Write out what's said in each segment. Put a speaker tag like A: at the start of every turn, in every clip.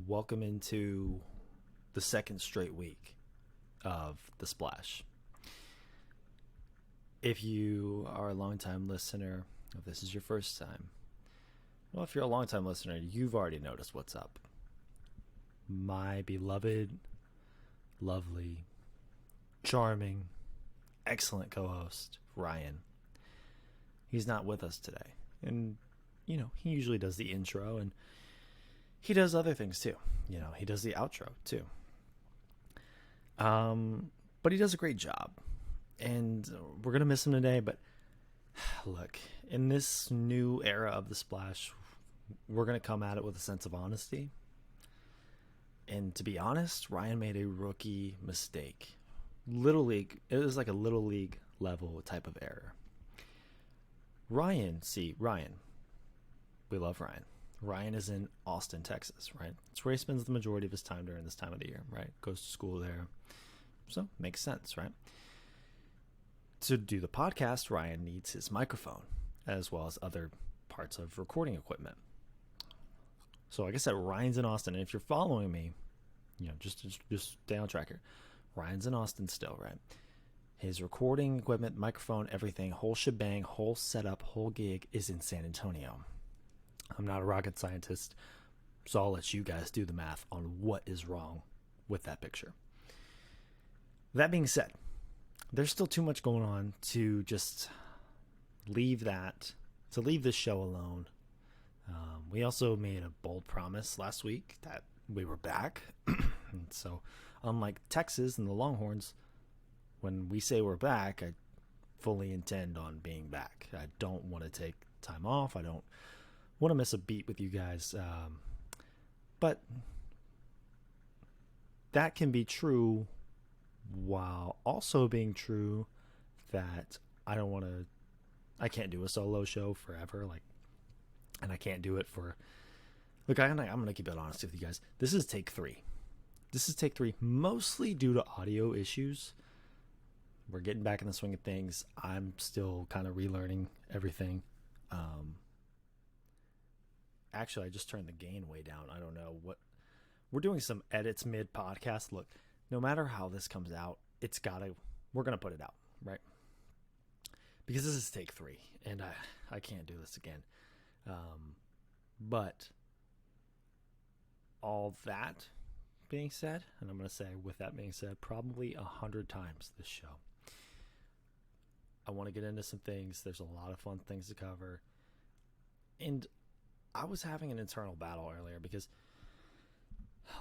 A: welcome into the second straight week of The Splash. If you are a longtime listener, if this is your first time, well, if you're a longtime listener, you've already noticed what's up. My beloved, lovely, charming, excellent co-host, Ryan. He's not with us today. And, he usually does the intro and he does other things too. He does the outro too. But he does a great job. And we're going to miss him today. But look, in this new era of The Splash, we're going to come at it with a sense of honesty. And to be honest, Ryan made a rookie mistake. Little League, it was like a Little League level type of error. Ryan, we love Ryan. Ryan is in Austin, Texas, right? It's where he spends the majority of his time during this time of the year, right? Goes to school there. So, makes sense, right? To do the podcast, Ryan needs his microphone, as well as other parts of recording equipment. So, like I said, Ryan's in Austin. And if you're following me, just stay on track here. Ryan's in Austin still, right? His recording equipment, microphone, everything, whole shebang, whole setup, whole gig is in San Antonio. I'm not a rocket scientist, so I'll let you guys do the math on what is wrong with that picture. That being said, there's still too much going on to just leave this show alone. We also made a bold promise last week that we were back. And so, unlike Texas and the Longhorns, when we say we're back, I fully intend on being back. I don't want to take time off. I don't want to miss a beat with you guys. But that can be true while also being true that I can't do a solo show forever. And I can't do it for, look, I'm going to keep it honest with you guys. This is take 3. Mostly due to audio issues. We're getting back in the swing of things. I'm still kind of relearning everything. Actually, I just turned the gain way down. I don't know what. We're doing some edits mid-podcast. Look, no matter how this comes out, we're going to put it out, right? Because this is take 3, and I can't do this again. But all that being said, and I'm going to say with that being said, probably 100 times this show, I want to get into some things. There's a lot of fun things to cover. And I was having an internal battle earlier because,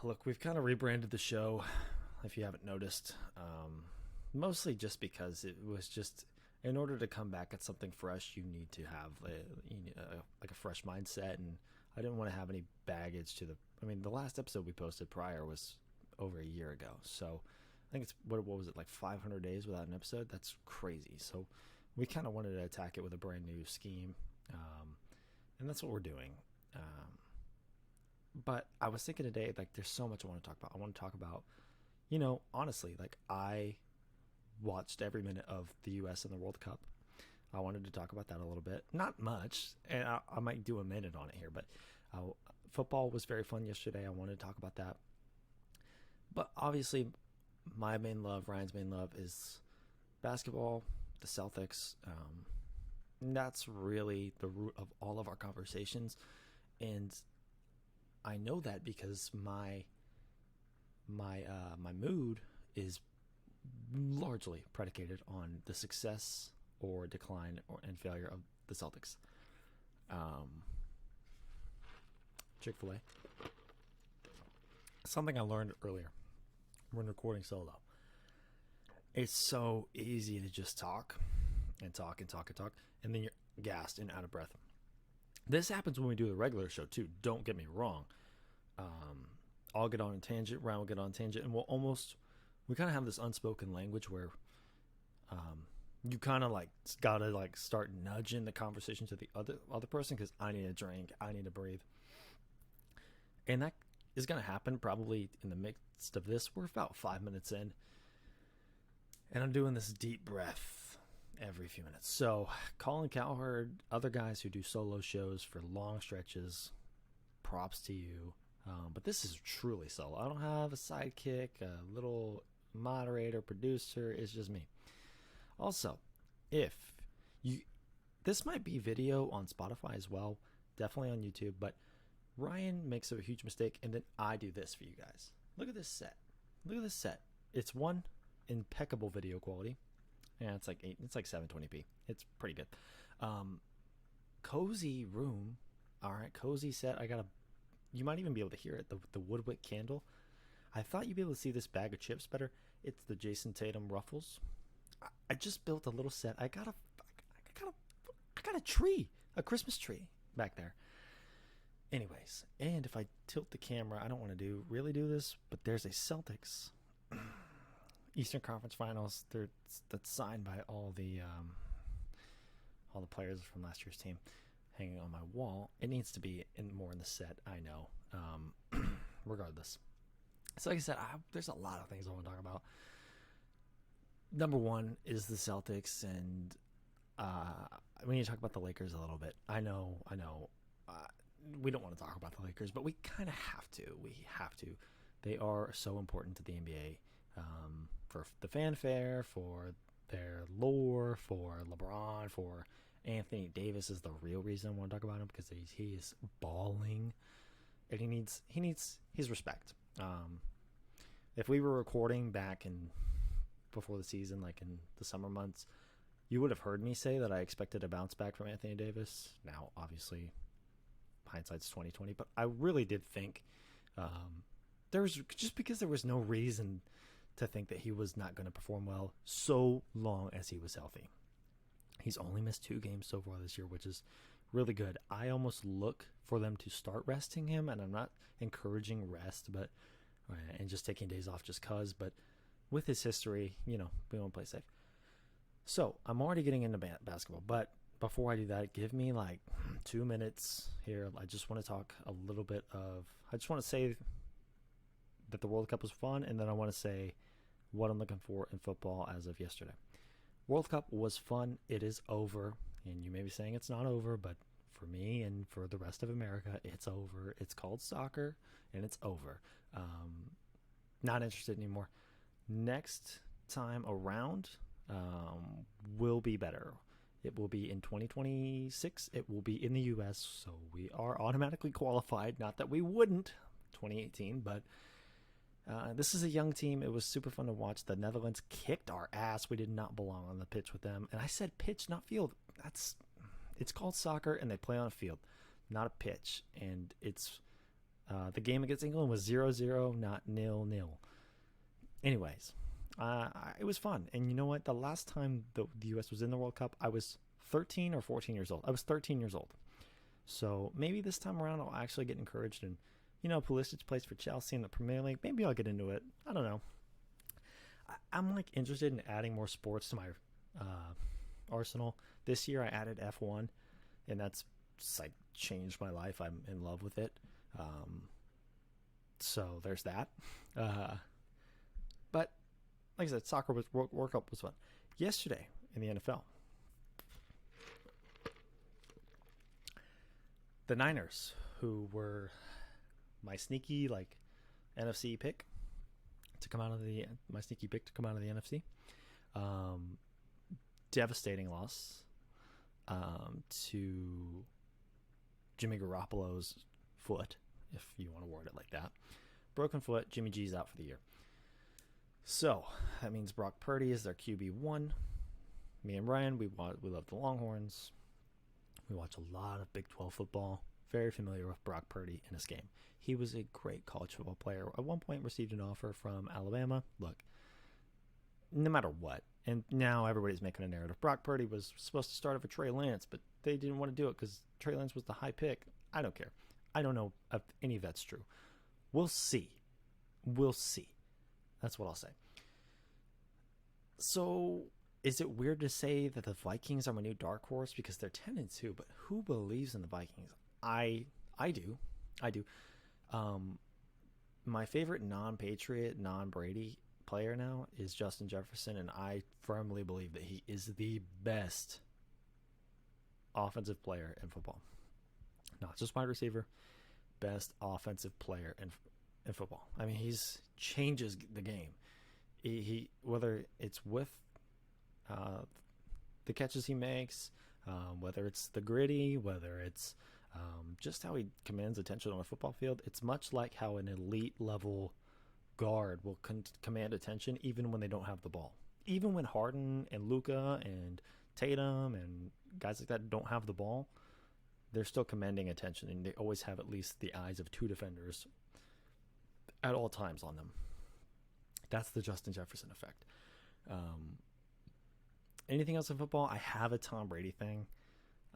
A: look, we've kind of rebranded the show, if you haven't noticed, mostly just because it was just, in order to come back at something fresh, you need to have a fresh mindset. And I didn't want to have any baggage to the last episode we posted prior was over a year ago. So I think it's, what was it, like 500 days without an episode? That's crazy. So we kind of wanted to attack it with a brand new scheme. And that's what we're doing. But I was thinking today, there's so much I want to talk about. I want to talk about, honestly, I watched every minute of the U.S. and the World Cup. I wanted to talk about that a little bit. Not much, and I might do a minute on it here, but football was very fun yesterday. I wanted to talk about that. But obviously, my main love, Ryan's main love, is basketball, the Celtics. And that's really the root of all of our conversations. And I know that because my mood is largely predicated on the success or decline and failure of the Celtics. Chick-fil-A. Something I learned earlier when recording solo. It's so easy to just talk and talk and talk and talk, and then you're gassed and out of breath. This happens when we do the regular show too. Don't get me wrong. I'll get on a tangent, Ryan will get on a tangent, and we kind of have this unspoken language where you kind of gotta start nudging the conversation to the other person because I need a drink, I need to breathe. And that is going to happen probably in the midst of this. We're about 5 minutes in, and I'm doing this deep breath every few minutes. So Colin Cowherd, other guys who do solo shows for long stretches, props to you. But this is truly solo. I don't have a sidekick, a little moderator, producer. It's just me. Also, if you, this might be video on Spotify as well, definitely on YouTube, but Ryan makes a huge mistake, and then I do this for you guys. Look at this set. Look at this set. It's one impeccable video quality. Yeah, it's like 720p. It's pretty good. Cozy room. All right, cozy set. You might even be able to hear it. The Woodwick candle. I thought you'd be able to see this bag of chips better. It's the Jason Tatum ruffles. I just built a little set. I got a tree, a Christmas tree back there. Anyways, and if I tilt the camera, I don't want to really do this, but there's a Celtics Eastern Conference Finals. That's signed by all the players from last year's team hanging on my wall. It needs to be more in the set, I know. Regardless. So like I said, there's a lot of things I want to talk about. Number one is the Celtics, and we need to talk about the Lakers a little bit. I know. We don't want to talk about the Lakers, but we kind of have to. We have to. They are so important to the NBA, for the fanfare, for their lore, for LeBron, for Anthony Davis is the real reason I want to talk about him, because he is balling, and he needs his respect. If we were recording back before the season, like in the summer months, you would have heard me say that I expected a bounce back from Anthony Davis. Now, obviously, hindsight's 2020, but I really did think because there was no reason to think that he was not going to perform well so long as he was healthy. He's only missed 2 games so far this year, which is really good. I almost look for them to start resting him, and I'm not encouraging rest, and just taking days off just cause. But with his history, we want to play safe. So I'm already getting into basketball, but before I do that, give me like 2 minutes here. I just want to talk a little bit I just want to say that the World Cup was fun, and then I want to say what I'm looking for in football as of yesterday. World Cup was fun. It is over, and you may be saying it's not over, but for me and for the rest of America, it's over. It's called soccer, and it's over. Not interested anymore. Next time around will be better. It will be in 2026. It will be in the U.S., so we are automatically qualified. Not that we wouldn't, 2018, but this is a young team. It was super fun to watch. The Netherlands kicked our ass. We did not belong on the pitch with them. And I said pitch, not field. It's called soccer, and they play on a field, not a pitch. And it's the game against England was 0-0, not 0-0. Anyways, it was fun. And you know what? The last time the U.S. was in the World Cup, I was 13 or 14 years old. I was 13 years old. So maybe this time around I'll actually get encouraged. And, Pulisic plays for Chelsea in the Premier League. Maybe I'll get into it. I don't know. I'm interested in adding more sports to my arsenal. This year I added F1, and that's changed my life. I'm in love with it. So there's that. But like I said, soccer World Cup was fun. Yesterday in the NFL, the Niners, who were my sneaky NFC pick to come out of the NFC, devastating loss to Jimmy Garoppolo's foot, if you want to word it like that. Broken foot. Jimmy G's out for the year. So that means Brock Purdy is their QB1. Me and Ryan, we love the Longhorns. We watch a lot of Big 12 football. Very familiar with Brock Purdy in his game. He was a great college football player. At one point received an offer from Alabama. Look, no matter what, and now everybody's making a narrative. Brock Purdy was supposed to start over Trey Lance, but they didn't want to do it because Trey Lance was the high pick. I don't care. I don't know if any of that's true. We'll see. That's what I'll say. So, is it weird to say that the Vikings are my new dark horse because they're 10-2? But who believes in the Vikings? I do. My favorite non-Patriot, non-Brady player now is Justin Jefferson, and I firmly believe that he is the best offensive player in football. Not just wide receiver, best offensive player in football. I mean, he's changes the game. He whether it's with the catches he makes, whether it's the gritty, whether it's just how he commands attention on a football field. It's much like how an elite level guard will command attention even when they don't have the ball. Even when Harden and Luka and Tatum and guys like that don't have the ball, they're still commanding attention, and they always have at least the eyes of two defenders at all times on them. That's the Justin Jefferson effect. Anything else in football? I have a Tom Brady thing.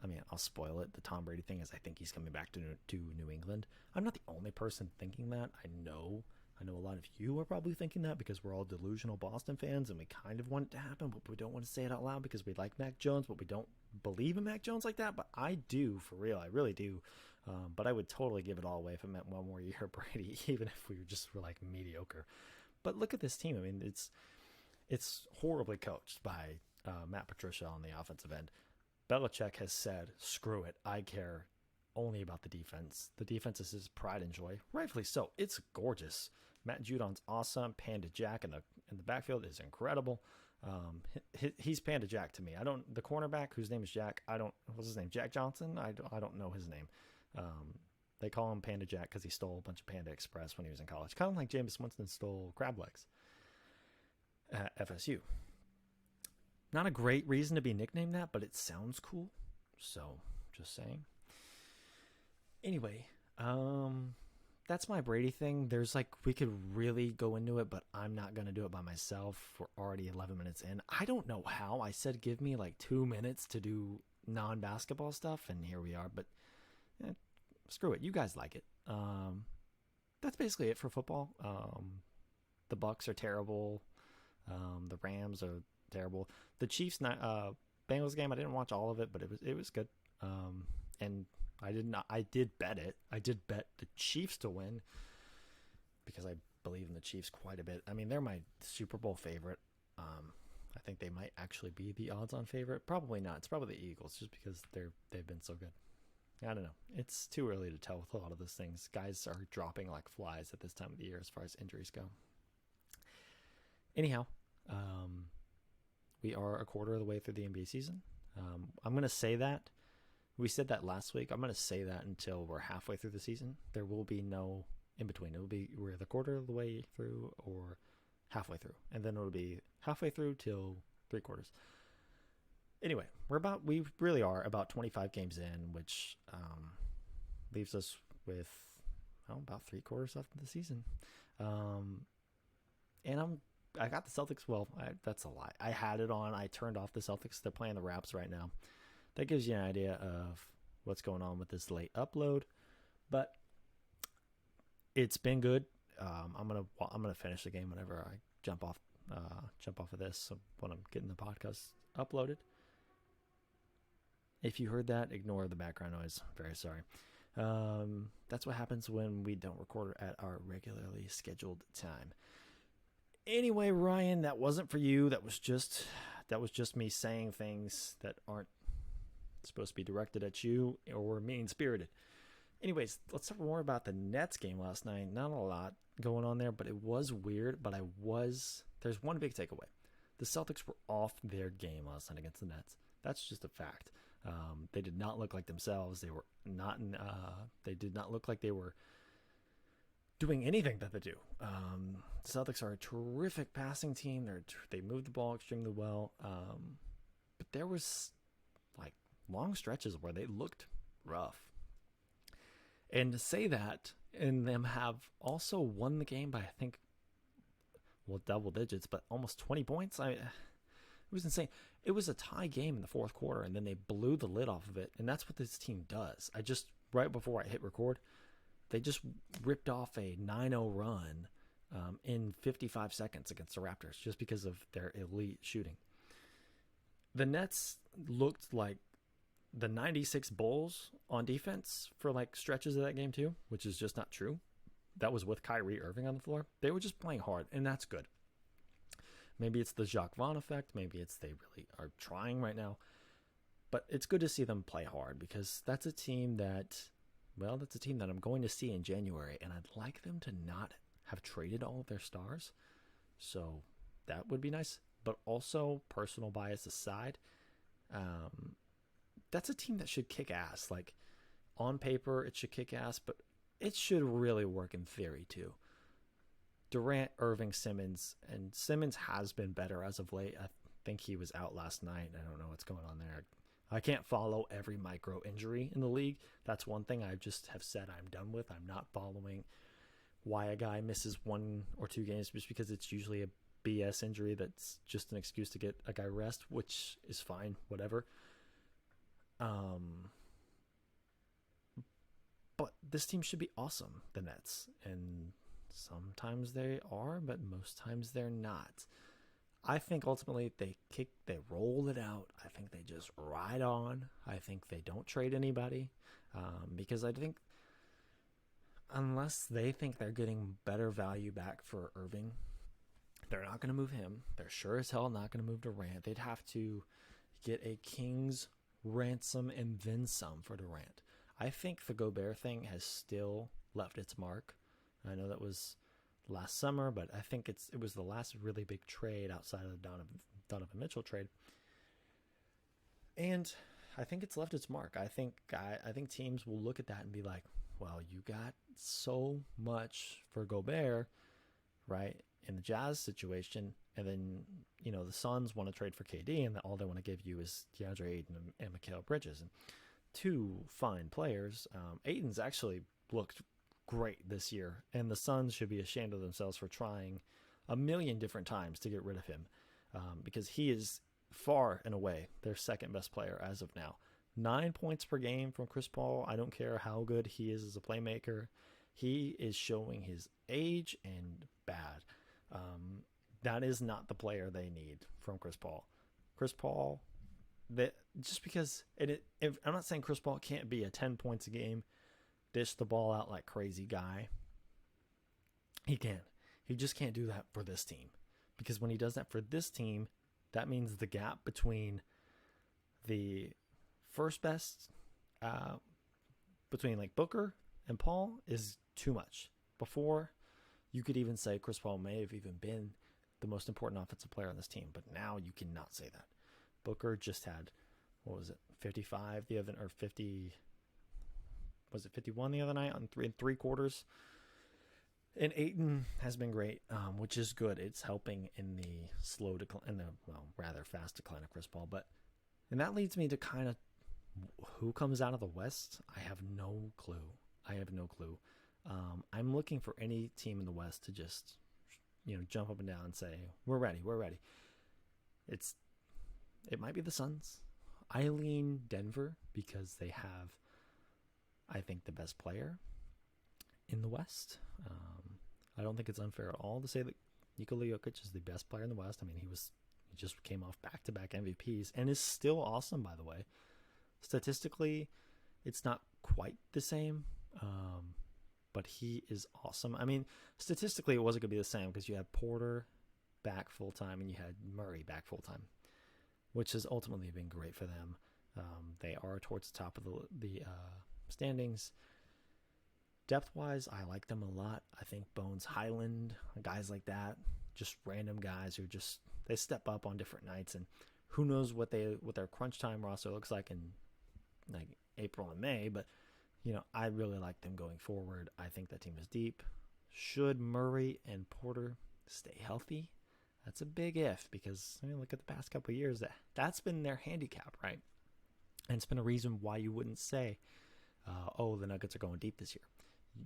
A: I mean, I'll spoil it. The Tom Brady thing is I think he's coming back to New England. I'm not the only person thinking that. I know a lot of you are probably thinking that because we're all delusional Boston fans and we kind of want it to happen, but we don't want to say it out loud because we like Mac Jones, but we don't believe in Mac Jones like that. But I do, for real. I really do. But I would totally give it all away if it meant one more year Brady, even if we were like mediocre. But look at this team. I mean, it's horribly coached by Matt Patricia on the offensive end. Belichick has said, screw it. I care only about the defense. The defense is his pride and joy. Rightfully so. It's gorgeous. Matt Judon's awesome. Panda Jack in the backfield is incredible. He's Panda Jack to me. The cornerback whose name is Jack. What's his name? Jack Johnson? I don't know his name. They call him Panda Jack because he stole a bunch of Panda Express when he was in college. Kind of like Jameis Winston stole crab legs at FSU. Not a great reason to be nicknamed that, but it sounds cool. So, just saying. Anyway, that's my Brady thing. We could really go into it, but I'm not going to do it by myself. We're already 11 minutes in. I don't know how. I said give me 2 minutes to do non-basketball stuff, and here we are. But screw it. You guys like it. That's basically it for football. The Bucks are terrible. The Rams are terrible. The Chiefs Bengals game, I didn't watch all of it, but it was good. And I did bet it. I did bet the Chiefs to win because I believe in the Chiefs quite a bit. I mean, they're my Super Bowl favorite. I think they might actually be the odds-on favorite. Probably not. It's probably the Eagles just because they've been so good. I don't know. It's too early to tell with a lot of those things. Guys are dropping like flies at this time of the year as far as injuries go. Anyhow, we are a quarter of the way through the NBA season. I'm going to say that. We said that last week. I'm going to say that until we're halfway through the season. There will be no in between. It will be we're the quarter of the way through or halfway through. And then it'll be halfway through till 3/4. Anyway, we really are about 25 games in, which leaves us with about 3/4 left of the season. And I got the Celtics. Well, that's a lie. I had it on. I turned off the Celtics. They're playing the Raps right now. That gives you an idea of what's going on with this late upload. But it's been good. I'm gonna finish the game whenever I jump off of this. So when I'm getting the podcast uploaded. If you heard that, ignore the background noise. Very sorry. That's what happens when we don't record at our regularly scheduled time. Anyway, Ryan, that wasn't for you. That was just me saying things that aren't supposed to be directed at you or mean-spirited. Anyways, let's talk more about the Nets game last night. Not a lot going on there, but it was weird. But there's one big takeaway. The Celtics were off their game last night against the Nets. That's just a fact. They did not look like themselves. They were not. They did not look like they were doing anything that they do. The Celtics are a terrific passing team. They move the ball extremely well. But there was long stretches where they looked rough. And to say that, and them have also won the game by, I think, double digits, but almost 20 points. It was insane. It was a tie game in the fourth quarter, and then they blew the lid off of it. And that's what this team does. Right before I hit record, they just ripped off a 9-0 run in 55 seconds against the Raptors just because of their elite shooting. The Nets looked like the 96 Bulls on defense for stretches of that game too, which is just not true. That was with Kyrie Irving on the floor. They were just playing hard, and that's good. Maybe it's the Jacques Vaughn effect. Maybe it's they really are trying right now. But it's good to see them play hard because that's a team that well, that's a team that I'm going to see in January, and I'd like them to not have traded all of their stars. So that would be nice. But also, personal bias aside, that's a team that should kick ass. Like, on paper, it should kick ass, but it should really work in theory, too. Durant, Irving, Simmons, and Simmons has been better as of late. I think he was out last night. I don't know what's going on there. I can't follow every micro injury in the league. That's one thing I just have said I'm done with. I'm not following why a guy misses 1 or 2 games just because it's usually a BS injury that's just an excuse to get a guy rest, which is fine, whatever. But this team should be awesome, the Nets. And sometimes they are, but most times they're not. I think ultimately they roll it out. I think they just ride on. I think they don't trade anybody because I think unless they think they're getting better value back for Irving, they're not going to move him. They're sure as hell not going to move Durant. They'd have to get a king's ransom and then some for Durant. I think the Gobert thing has still left its mark. I know that was last summer, but I think it was the last really big trade outside of the Donovan Mitchell trade. And I think it's left its mark. I think teams will look at that and be like, well, you got so much for Gobert, right, in the Jazz situation, and then, the Suns want to trade for KD, and all they want to give you is DeAndre Ayton and Mikal Bridges. And 2 fine players. Ayton's actually looked great this year, and the Suns should be ashamed of themselves for trying a million different times to get rid of him because he is far and away their second best player as of now. 9 points per game from Chris Paul. I don't care how good he is as a playmaker. He is showing his age and bad. That is not the player they need from Chris Paul. Chris Paul, just because I'm not saying Chris Paul can't be a 10 points a game, dish the ball out like crazy guy. He can. He just can't do that for this team. Because when he does that for this team, that means the gap between the first best, between like Booker and Paul is too much. Before, you could even say Chris Paul may have even been the most important offensive player on this team. But now you cannot say that. Booker just had, 55 the other, or 50... Was it 51 the other night on three quarters? And Ayton has been great, which is good. It's helping in the slow decline, rather fast decline of Chris Paul. And that leads me to kind of who comes out of the West. I have no clue. I'm looking for any team in the West to just, jump up and down and say, we're ready. It might be the Suns. I lean Denver because they have, I think, the best player in the West. I don't think it's unfair at all to say that Nikola Jokic is the best player in the West. I mean, he just came off back-to-back MVPs and is still awesome, by the way. Statistically, it's not quite the same, but he is awesome. I mean, statistically, it wasn't going to be the same because you had Porter back full-time and you had Murray back full-time, which has ultimately been great for them. They are towards the top of the standings. Depth-wise, I like them a lot. I think Bones Highland, guys like that, just random guys who they step up on different nights, and who knows what their crunch time roster looks like in like April and May, but I really like them going forward. I think that team is deep. Should Murray and Porter stay healthy? That's a big if, because look at the past couple of years. That's been their handicap, right? And it's been a reason why you wouldn't say, the Nuggets are going deep this year.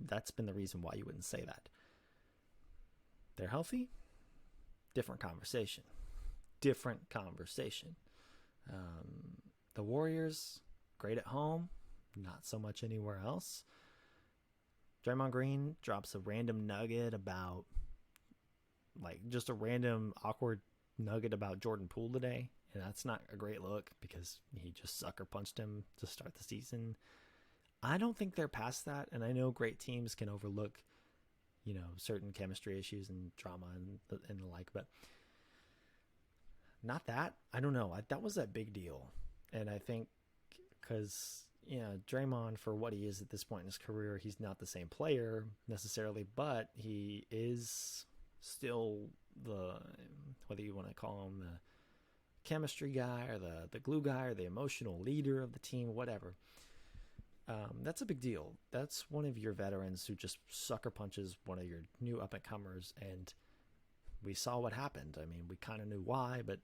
A: That's been the reason why you wouldn't say that. They're healthy? Different conversation. The Warriors, great at home, not so much anywhere else. Draymond Green drops a random nugget about, just a random awkward nugget about Jordan Poole today, and that's not a great look because he just sucker punched him to start the season. I don't think they're past that, and I know great teams can overlook, certain chemistry issues and drama and the like, but not that. I don't know. That was a big deal, and I think because, Draymond, for what he is at this point in his career, he's not the same player necessarily, but he is still whether you want to call him the chemistry guy or the glue guy or the emotional leader of the team, whatever. That's a big deal. That's one of your veterans who just sucker punches one of your new up-and-comers, and we saw what happened. I mean, we kind of knew why, but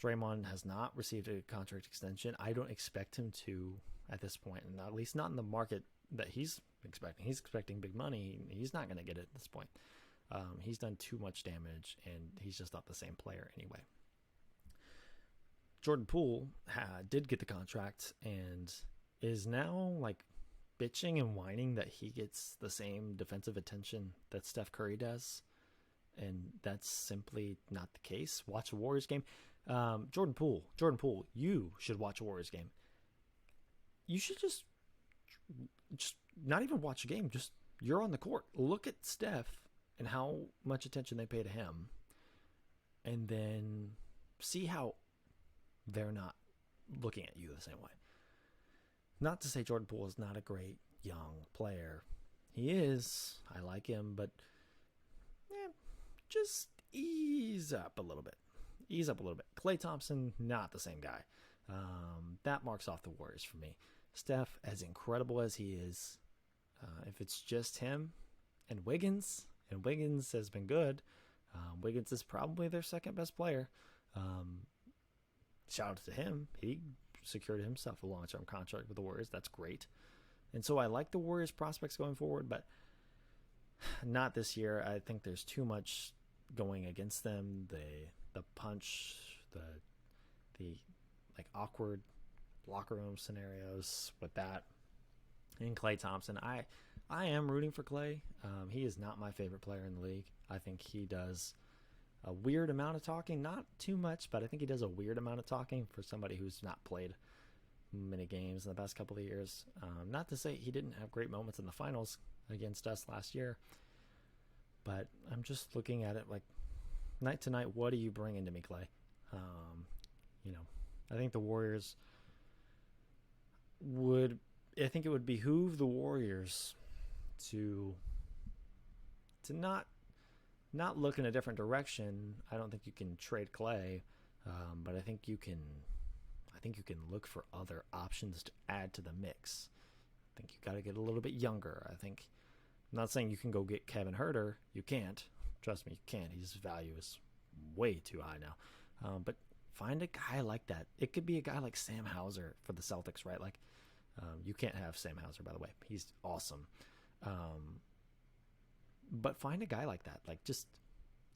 A: Draymond has not received a contract extension. I don't expect him to at this point, and at least not in the market that he's expecting. He's expecting big money. He's not going to get it at this point. He's done too much damage, and he's just not the same player anyway. Jordan Poole did get the contract and is now like bitching and whining that he gets the same defensive attention that Steph Curry does. And that's simply not the case. Watch a Warriors game. Jordan Poole, you should watch a Warriors game. You should just not even watch a game. Just you're on the court. Look at Steph and how much attention they pay to him. And then see how they're not looking at you the same way. Not to say Jordan Poole is not a great young player. He is. I like him, but just ease up a little bit. Klay Thompson, not the same guy. That marks off the Warriors for me. Steph, as incredible as he is, if it's just him and Wiggins has been good. Wiggins is probably their second best player. Shout out to him. He secured himself a long-term contract with the Warriors. That's great. And so I like the Warriors prospects going forward, but not this year. I think there's too much going against them. The punch, the like awkward locker room scenarios with that. And Klay Thompson, I am rooting for Klay. He is not my favorite player in the league. I think he does a weird amount of talking, not too much, but I think he does a weird amount of talking for somebody who's not played many games in the past couple of years. Not to say he didn't have great moments in the finals against us last year, but I'm just looking at it like night to night. What are you bringing to me, Klay? I think the Warriors I think it would behoove the Warriors to not look in a different direction. I don't think you can trade Klay, but I think you can look for other options to add to the mix. I think you got to get a little bit younger. I'm not saying you can go get Kevin Huerter. You can't. Trust me, you can't. His value is way too high now. But find a guy like that. It could be a guy like Sam Hauser for the Celtics, right? Like, you can't have Sam Hauser, by the way. He's awesome. But find a guy like that. Like, just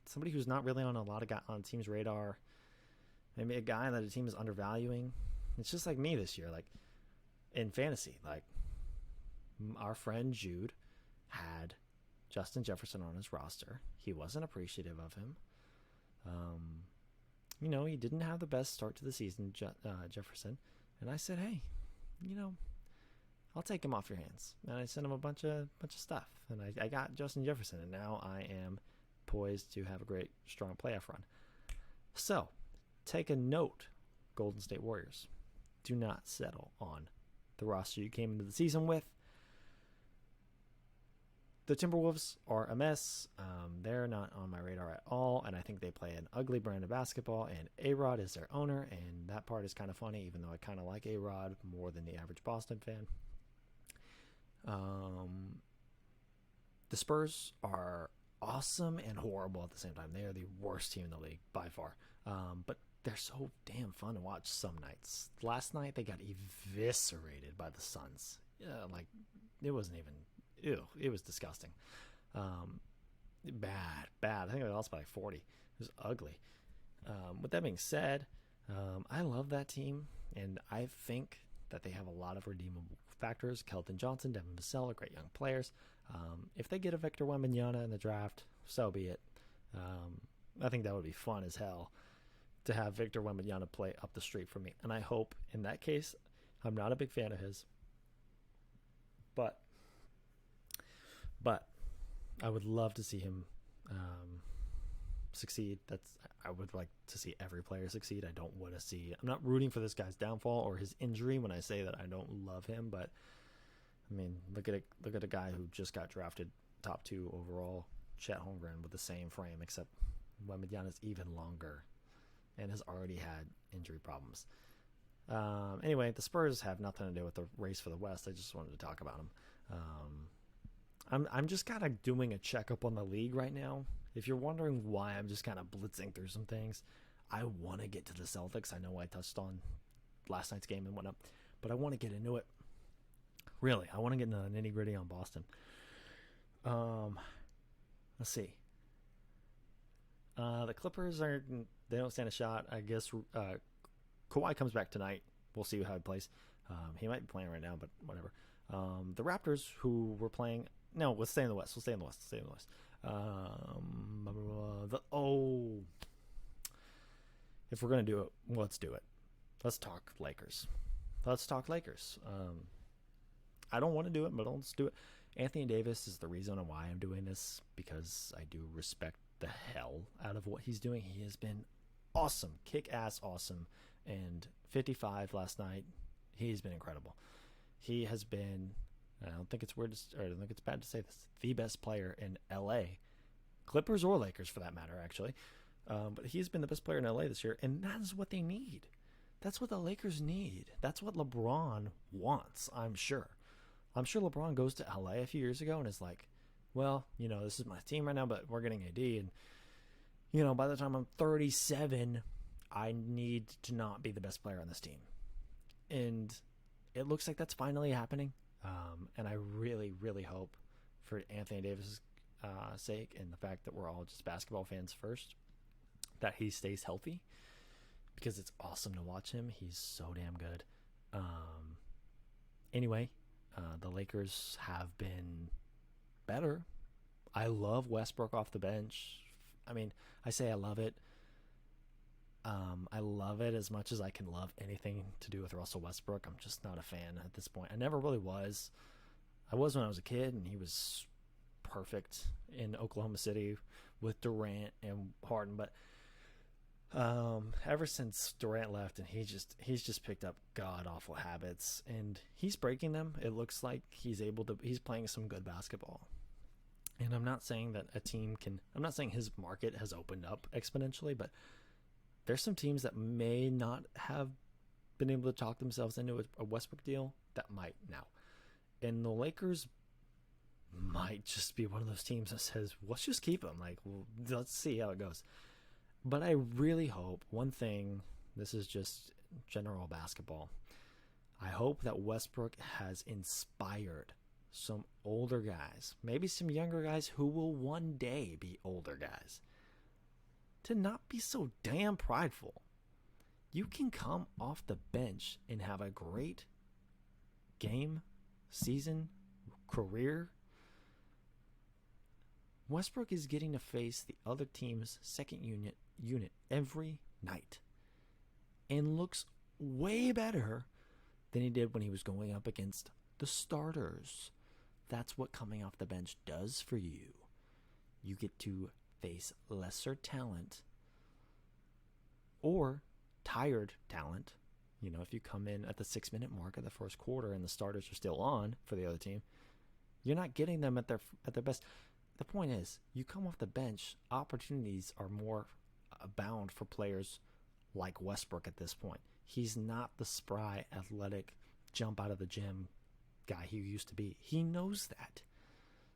A: somebody who's not really on a lot of on teams' radar. Maybe a guy that a team is undervaluing. It's just like me this year. Like, in fantasy, like, our friend Jude had Justin Jefferson on his roster. He wasn't appreciative of him. He didn't have the best start to the season, Jefferson. And I said, hey, I'll take him off your hands. And I sent him a bunch of stuff. And I got Justin Jefferson. And now I am poised to have a great, strong playoff run. So, take a note, Golden State Warriors. Do not settle on the roster you came into the season with. The Timberwolves are a mess. They're not on my radar at all, and I think they play an ugly brand of basketball, and A-Rod is their owner, and that part is kind of funny, even though I kind of like A-Rod more than the average Boston fan. The Spurs are awesome and horrible at the same time. They are the worst team in the league, by far. But they're so damn fun to watch some nights. Last night, they got eviscerated by the Suns. It wasn't even... Ew, it was disgusting. Bad. I think they lost by like 40. It was ugly. With that being said, I love that team, and I think that they have a lot of redeemable factors. Kelton Johnson, Devin Vassell are great young players. If they get a Victor Wembanyama in the draft, so be it. I think that would be fun as hell to have Victor Wembanyama play up the street from me. And I hope in that case, I'm not a big fan of his, but I would love to see him succeed. I would like to see every player succeed. I don't want to see. I'm not rooting for this guy's downfall or his injury when I say that I don't love him, but I mean, look at a guy who just got drafted top 2 overall, Chet Holmgren, with the same frame, except Wembanyama is even longer and has already had injury problems. Anyway, the Spurs have nothing to do with the race for the West. I just wanted to talk about them. I'm just kind of doing a checkup on the league right now. If you're wondering why I'm just kind of blitzing through some things, I want to get to the Celtics. I know I touched on last night's game and whatnot, but I want to get into it. Really, I want to get into the nitty gritty on Boston. Let's see. The Clippers they don't stand a shot. I guess Kawhi comes back tonight. We'll see how he plays. He might be playing right now, but whatever. The Raptors, who were playing. No, let's stay in the West. If we're gonna do it, let's do it. Let's talk Lakers. I don't want to do it, but let's do it. Anthony Davis is the reason why I'm doing this, because I do respect the hell out of what he's doing. He has been awesome, kick-ass awesome, and 55 last night. He's been incredible. He has been, I don't think it's bad to say this, the best player in LA, Clippers or Lakers for that matter, actually. But he's been the best player in LA this year, and that is what they need. That's what the Lakers need. That's what LeBron wants, I'm sure. I'm sure LeBron goes to LA a few years ago and is like, well, this is my team right now, but we're getting AD. And, by the time I'm 37, I need to not be the best player on this team. And it looks like that's finally happening. And I really, really hope for Anthony Davis' sake, and the fact that we're all just basketball fans first, that he stays healthy, because it's awesome to watch him. He's so damn good. Anyway, the Lakers have been better. I love Westbrook off the bench. I mean, I say I love it. I love it as much as I can love anything to do with Russell Westbrook. I'm just not a fan at this point. I never really was. I was when I was a kid, and he was perfect in Oklahoma City with Durant and Harden. But ever since Durant left, and he's just picked up god awful habits, and he's breaking them. It looks like he's playing some good basketball. And I'm not saying that I'm not saying his market has opened up exponentially, but there's some teams that may not have been able to talk themselves into a Westbrook deal that might now. And the Lakers might just be one of those teams that says, let's just keep him. Like, well, let's see how it goes. But I really hope, one thing, this is just general basketball, I hope that Westbrook has inspired some older guys, maybe some younger guys who will one day be older guys, to not be so damn prideful. You can come off the bench and have a great game, season, career. Westbrook is getting to face the other team's second unit every night and looks way better than he did when he was going up against the starters. That's what coming off the bench does for you. You get to face lesser talent or tired talent. If you come in at the 6-minute mark of the first quarter and the starters are still on for the other team, you're not getting them at their best. The point is, you come off the bench, opportunities are more abound for players like Westbrook at this point. He's not the spry, athletic, jump out of the gym guy he used to be. He knows that.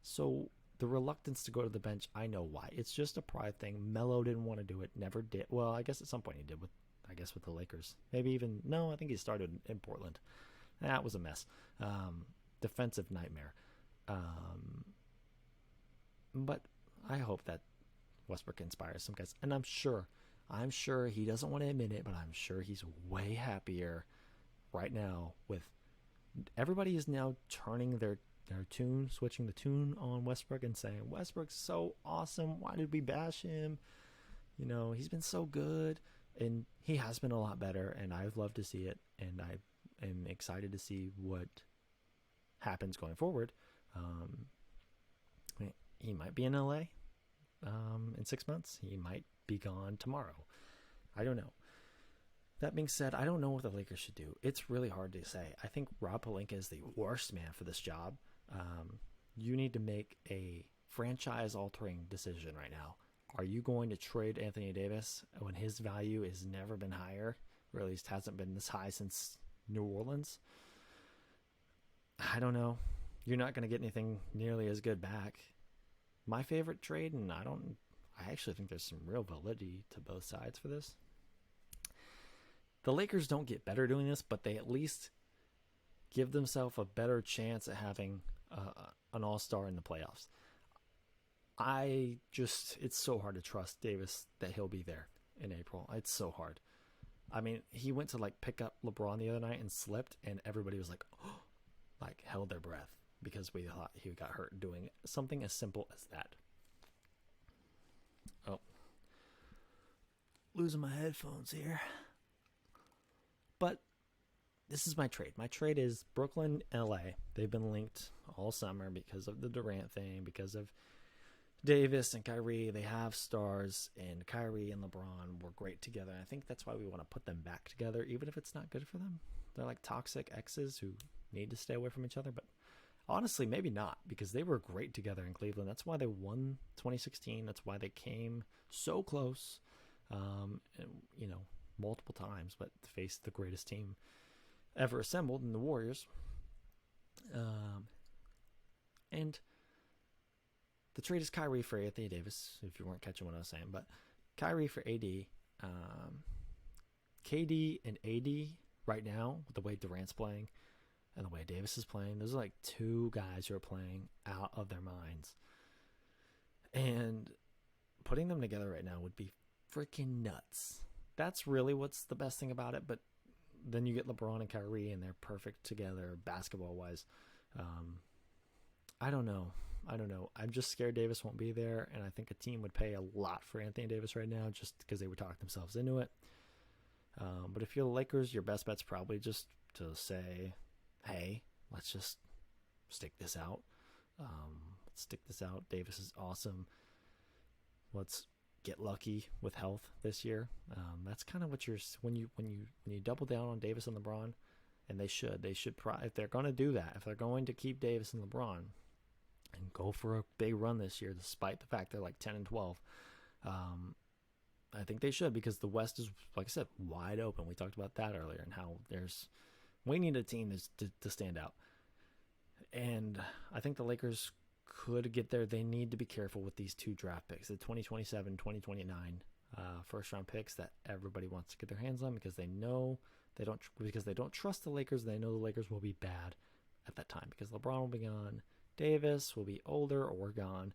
A: So the reluctance to go to the bench, I know why. It's just a pride thing. Melo didn't want to do it, never did. Well, I guess at some point he did with the Lakers. Maybe even, no, I think he started in Portland. That was a mess. Defensive nightmare. But I hope that Westbrook inspires some guys. And I'm sure he doesn't want to admit it, but I'm sure he's way happier right now with everybody is now turning their tune, switching the tune on Westbrook and saying, Westbrook's so awesome. Why did we bash him? He's been so good. And he has been a lot better, and I'd love to see it. And I am excited to see what happens going forward. He might be in LA. in 6 months. He might be gone tomorrow. I don't know. That being said, I don't know what the Lakers should do. It's really hard to say. I think Rob Pelinka is the worst man for this job. You need to make a franchise-altering decision right now. Are you going to trade Anthony Davis when his value has never been higher, or at least hasn't been this high since New Orleans? I don't know. You're not going to get anything nearly as good back. My favorite trade, and I actually think there's some real validity to both sides for this. The Lakers don't get better doing this, but they at least give themselves a better chance at having an all-star in the playoffs. It's so hard to trust Davis that he'll be there in April. It's so hard. I mean, he went to pick up LeBron the other night and slipped, and everybody was oh, held their breath because we thought he got hurt doing something as simple as that. Oh, losing my headphones here. But this is my trade. My trade is Brooklyn, LA. They've been linked all summer because of the Durant thing, because of Davis and Kyrie. They have stars, and Kyrie and LeBron were great together. And I think that's why we want to put them back together, even if it's not good for them. They're like toxic exes who need to stay away from each other. But honestly, maybe not, because they were great together in Cleveland. That's why they won 2016. That's why they came so close, multiple times, but faced the greatest team ever assembled in the Warriors. And the trade is Kyrie for Anthony Davis, if you weren't catching what I was saying. But Kyrie for AD. KD and AD right now, with the way Durant's playing and the way Davis is playing, those are two guys who are playing out of their minds. And putting them together right now would be freaking nuts. That's really what's the best thing about it. But then you get LeBron and Kyrie, and they're perfect together basketball-wise. I don't know. I'm just scared Davis won't be there, and I think a team would pay a lot for Anthony Davis right now just because they would talk themselves into it. But if you're the Lakers, your best bet's probably just to say, hey, let's just stick this out. Davis is awesome. Let's get lucky with health this year. That's kind of what when you double down on Davis and LeBron, and they should if they're going to do that, if they're going to keep Davis and LeBron and go for a big run this year, despite the fact they're 10-12, I think they should, because the West is, like I said, wide open. We talked about that earlier, and how we need a team to stand out. And I think the Lakers could get there. They need to be careful with these two draft picks, the 2027, 2029 first round picks that everybody wants to get their hands on, because they don't trust the Lakers. They know the Lakers will be bad at that time, because LeBron will be gone, Davis will be older or gone.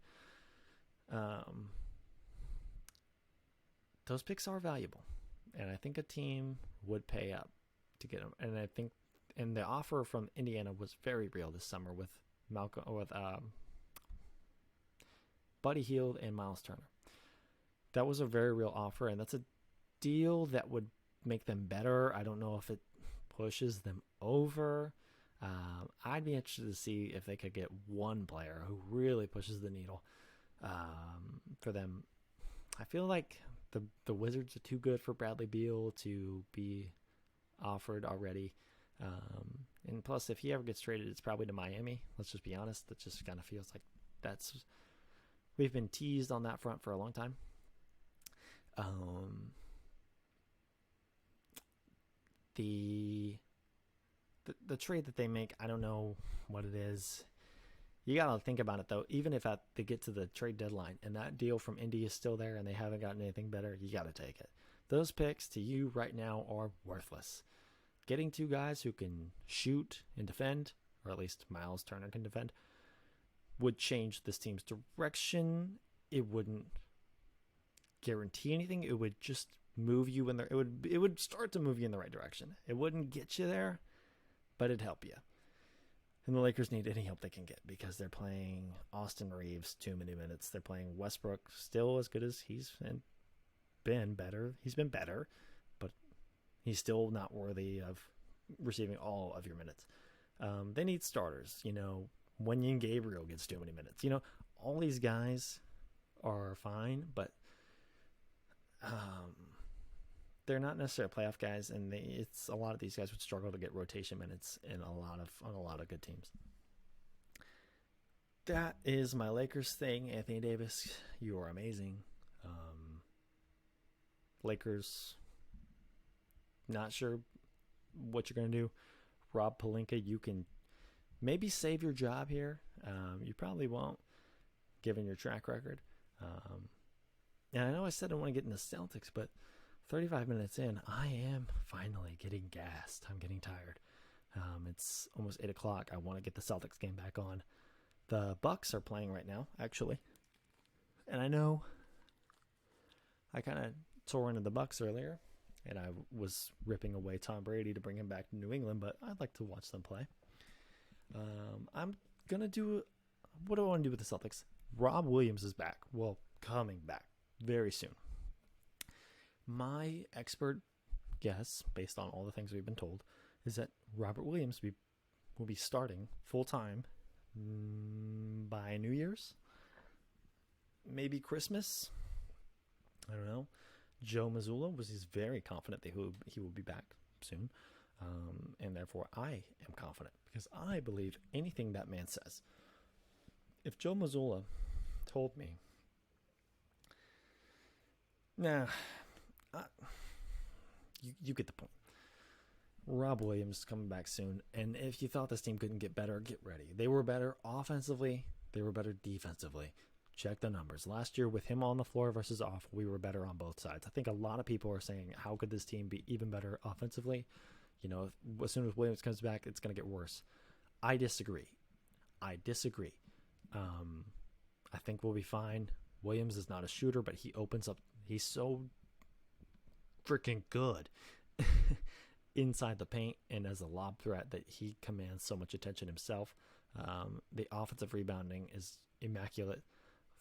A: Those picks are valuable, and I think a team would pay up to get them. And I think, and the offer from Indiana was very real this summer with Buddy Hield and Miles Turner. That was a very real offer, and that's a deal that would make them better. I don't know if it pushes them over. I'd be interested to see if they could get one player who really pushes the needle for them. I feel like the Wizards are too good for Bradley Beal to be offered already. And plus, if he ever gets traded, it's probably to Miami. Let's just be honest. That just kind of feels like we've been teased on that front for a long time. The trade that they make, I don't know what it is. You got to think about it, though. Even if they get to the trade deadline and that deal from Indy is still there and they haven't gotten anything better, you got to take it. Those picks to you right now are worthless. Getting two guys who can shoot and defend, or at least Miles Turner can defend, would change this team's direction. It wouldn't guarantee anything. It would just move you in there. It would start to move you in the right direction. It wouldn't get you there, but it'd help you. And the Lakers need any help they can get, because they're playing Austin Reeves too many minutes. They're playing Westbrook still as good as he's been better. He's been better, but he's still not worthy of receiving all of your minutes. They need starters. Wenyan Gabriel gets too many minutes. All these guys are fine, but they're not necessarily playoff guys, and it's a lot of these guys would struggle to get rotation minutes on a lot of good teams. That is my Lakers thing. Anthony Davis, you are amazing. Lakers, not sure what you're going to do. Rob Pelinka, you can maybe save your job here. You probably won't, given your track record. And I know I said I want to get into Celtics, but 35 minutes in, I am finally getting gassed. I'm getting tired. It's almost 8 o'clock. I want to get the Celtics game back on. The Bucks are playing right now, actually. And I know I kind of tore into the Bucks earlier, and I was ripping away Tom Brady to bring him back to New England, but I'd like to watch them play. I'm going to do... What do I want to do with the Celtics? Rob Williams is back. Well, coming back very soon. My expert guess, based on all the things we've been told, is that Robert Williams will be starting full-time by New Year's. Maybe Christmas. I don't know. Joe Mazzulla he's very confident that he will be back soon. And therefore I am confident because I believe anything that man says. If Joe Mazzulla told me, you get the point. Rob Williams is coming back soon, and if you thought this team couldn't get better, get ready. They were better offensively. They were better defensively. Check the numbers. Last year, with him on the floor versus off, we were better on both sides. I think a lot of people are saying, how could this team be even better offensively? As soon as Williams comes back, it's going to get worse. I disagree. I think we'll be fine. Williams is not a shooter, but he opens up. He's so freaking good inside the paint and as a lob threat that he commands so much attention himself. The offensive rebounding is immaculate.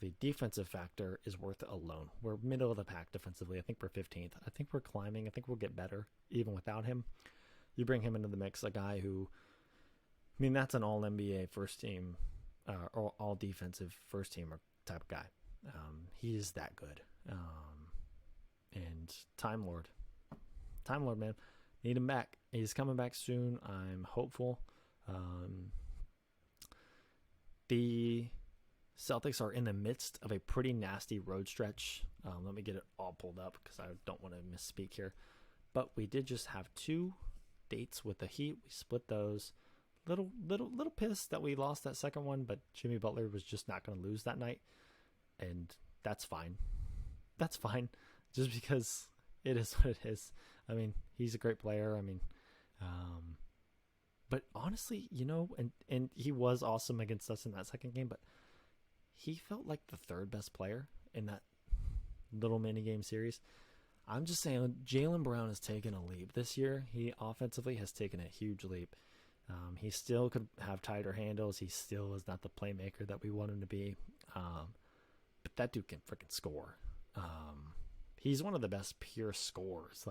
A: The defensive factor is worth it alone. We're middle of the pack defensively. I think we're 15th. I think we're climbing. I think we'll get better even without him. You bring him into the mix, a guy who, that's an all-NBA first team or all-defensive first teamer type of guy. He is that good. And Time Lord, man. Need him back. He's coming back soon. I'm hopeful. The Celtics are in the midst of a pretty nasty road stretch. Let me get it all pulled up because I don't want to misspeak here. But we did just have 2 dates with the Heat. We split those. Little pissed that we lost that second one, but Jimmy Butler was just not going to lose that night. And that's fine. That's fine. Just because it is what it is. He's a great player. But honestly, and he was awesome against us in that second game, but he felt like the third best player in that little mini game series. I'm just saying, Jaylen Brown has taken a leap this year. He offensively has taken a huge leap. He still could have tighter handles. He still is not the playmaker that we want him to be. But that dude can freaking score. He's one of the best pure scorers.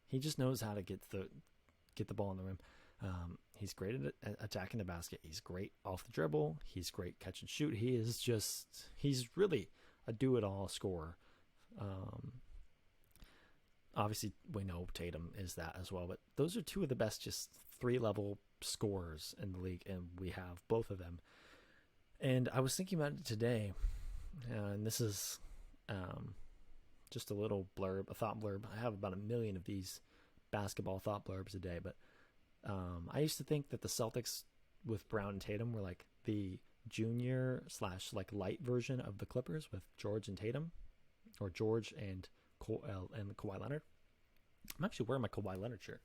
A: He just knows how to get the ball in the rim. He's great at attacking the basket. He's great off the dribble. He's great catch and shoot. He's really a do-it-all scorer. Obviously, we know Tatum is that as well, but those are 2 of the best just 3-level scorers in the league, and we have both of them. And I was thinking about it today, and this is just a little blurb, a thought blurb. I have about 1 million of these basketball thought blurbs a day, but I used to think that the Celtics with Brown and Tatum were like the junior / light version of the Clippers with George and Tatum, or George and Kawhi Leonard. I'm actually wearing my Kawhi Leonard shirt.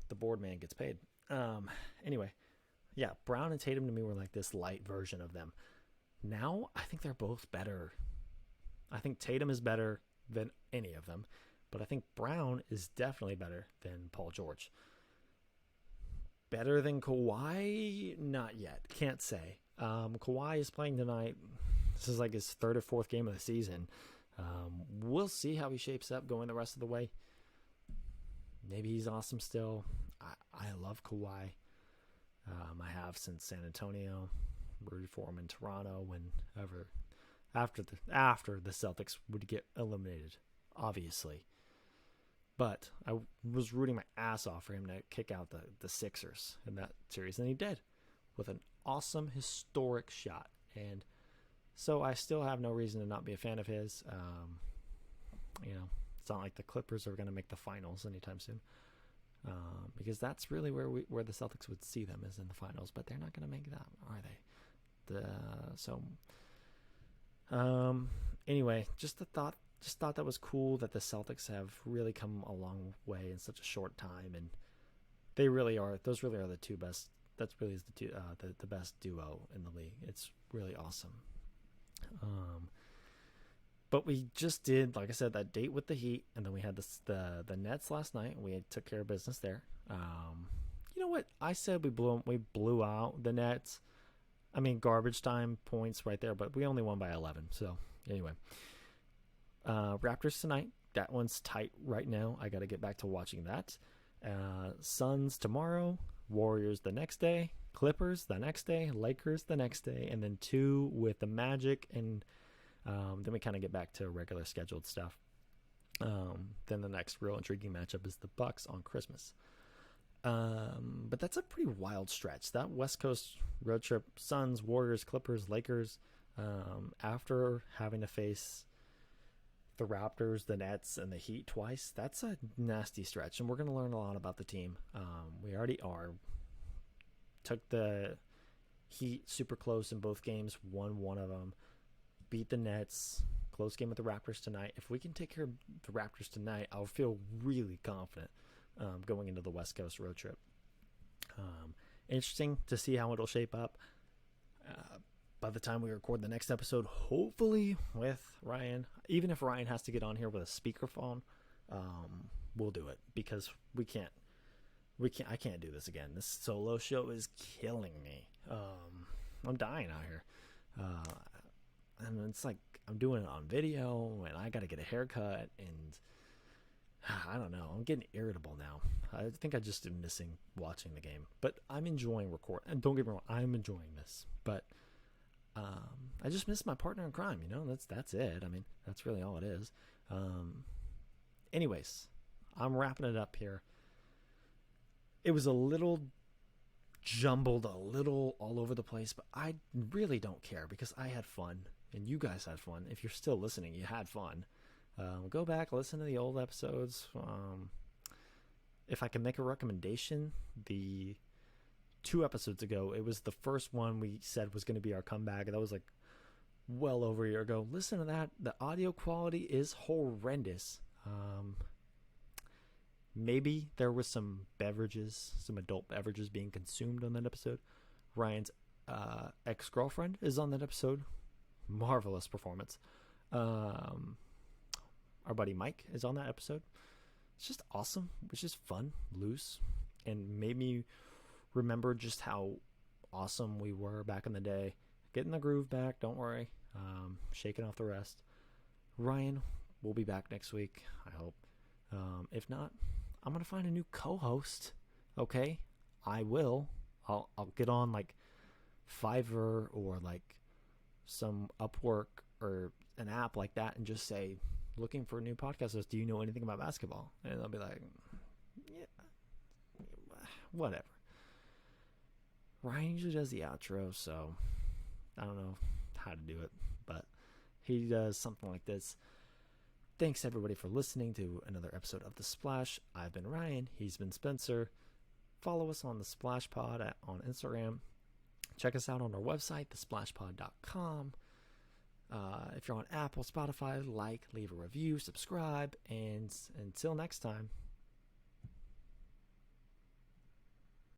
A: The board man gets paid. Anyway, yeah, Brown and Tatum to me were like this light version of them. Now I think they're both better. I think Tatum is better than any of them, but I think Brown is definitely better than Paul George. Better than Kawhi? Not yet. Can't say. Kawhi is playing tonight. This is like his 3rd or 4th game of the season. We'll see how he shapes up going the rest of the way. Maybe he's awesome still. I love Kawhi. I have since San Antonio. rooted for them in Toronto whenever after the Celtics would get eliminated, obviously. But I was rooting my ass off for him to kick out the Sixers in that series, and he did with an awesome historic shot. And so I still have no reason to not be a fan of his. It's not like the Clippers are going to make the finals anytime soon, because that's really where the Celtics would see them, is in the finals. But they're not going to make that, are they? Anyway, just thought that was cool that the Celtics have really come a long way in such a short time, and they really are. Those really are the two best. That's really the best duo in the league. It's really awesome. But we just did, like I said, that date with the Heat, and then we had the Nets last night. And we took care of business there. You know what? I said we blew out the Nets. I mean, garbage time points right there, but we only won by 11. So anyway, Raptors tonight. That one's tight right now. I got to get back to watching that. Suns tomorrow. Warriors the next day. Clippers the next day. Lakers the next day, and then 2 with the Magic, and then we kind of get back to regular scheduled stuff. Then the next real intriguing matchup is the Bucks on Christmas. But that's a pretty wild stretch. That West Coast road trip, Suns, Warriors, Clippers, Lakers, after having to face the Raptors, the Nets, and the Heat twice, that's a nasty stretch. And we're going to learn a lot about the team. We already are. Took the Heat super close in both games, won one of them. Beat the Nets, close game with the Raptors tonight. If we can take care of the Raptors tonight, I'll feel really confident going into the West Coast road trip. Interesting to see how it'll shape up. By the time we record the next episode, hopefully with Ryan, even if Ryan has to get on here with a speakerphone, we'll do it, because I can't do this again. This solo show is killing me. I'm dying out here. And it's like I'm doing it on video, and I got to get a haircut, and I don't know. I'm getting irritable now. I think I just am missing watching the game, but I'm enjoying recording. And don't get me wrong, I'm enjoying this, but I just miss my partner in crime. That's it. I mean, that's really all it is. Anyways, I'm wrapping it up here. It was a little jumbled, a little all over the place, but I really don't care, because I had fun. And you guys had fun. If you're still listening, you had fun. Go back, listen to the old episodes. If I can make a recommendation, the 2 episodes ago, it was the first one we said was going to be our comeback. That was like well over a year ago. Listen to that. The audio quality is horrendous. Maybe there was some adult beverages being consumed on that episode. Ryan's ex-girlfriend is on that episode. Marvelous performance. Our buddy Mike is on that episode. It's just awesome. It's just fun, loose, and made me remember just how awesome we were back in the day. Getting the groove back, don't worry. Shaking off the rest. Ryan will be back next week, I hope. If not, I'm going to find a new co-host. Okay? I will. I'll get on like Fiverr or like some Upwork or an app like that and just say, looking for a new podcast host, do you know anything about basketball? And they'll be like, yeah, whatever. Ryan usually does the outro, so I don't know how to do it, but he does something like this. Thanks everybody for listening to another episode of The Splash. I've been Ryan. He's been Spencer. Follow us on The Splash Pod on Instagram. Check us out on our website, thesplashpod.com. If you're on Apple, Spotify, leave a review, subscribe, and until next time.